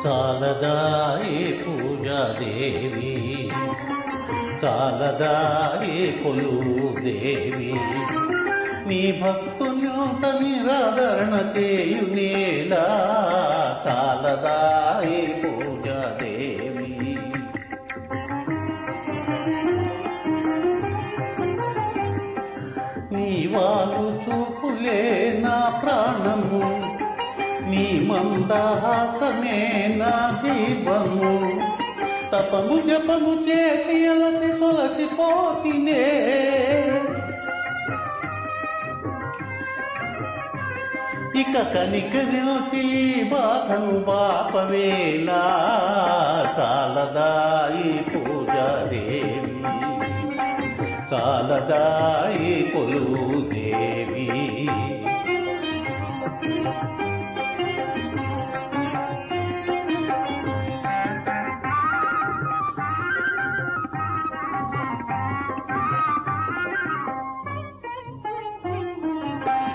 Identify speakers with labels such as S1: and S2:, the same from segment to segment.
S1: చాలదాయే పూజాదేవి, చాలదాయే కొలుదేవి, నీ భక్తున్యూత నిరాదరణ చేయునేలా. చాలదాయే పూజాదేవి, నీ వాళ్ళు చూపులే నా ప్రాణము, నీ మందహాసమే నా జీవము. తపము జపము చేసి అలసి సొలసిపోతినే, ఇక కనికరించి బాధను బాపవేలా. చాలదాయి పూజాదేవి, చాలదాయి కొలుదేవి.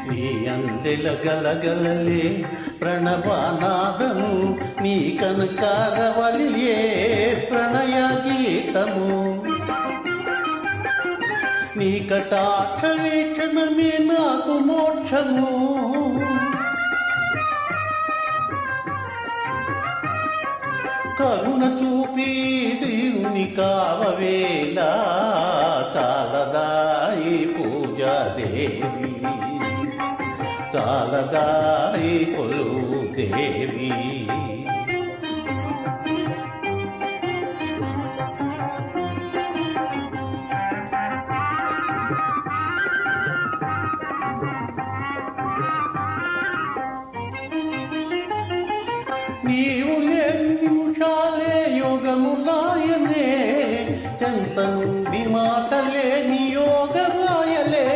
S1: నీ అందెల గలగలలే ప్రణవనాదము, నీ కనకారవలియే ప్రణయ గీతము. నీ కటాక్ష వీక్షణమే నాకు మోక్షము. కరుణ చూపి దీనుని కావవేలా. చాలదాయి పూజాదేవి, చాలదాయి కొలుదేవి. నీవు లేని నిమిషాలే యోగములాయనే, చెంత నుండి మాటలే నియోగమాయలే.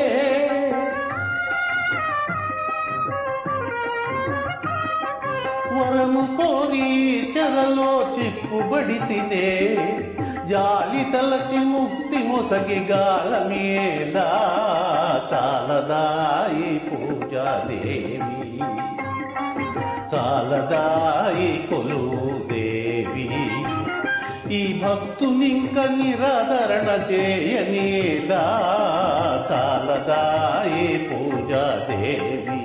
S1: వరము కోరి చెరలో చిక్కుబడి తినే, జాలి తలచి ముక్తి మొసగి గాలమేలా. చాలదాయి పూజాదేవి, చాలదాయి కొలుదేవి, ఈ భక్తునింక నిరాదరణ చేయనేలా. చాలదాయి పూజాదేవి.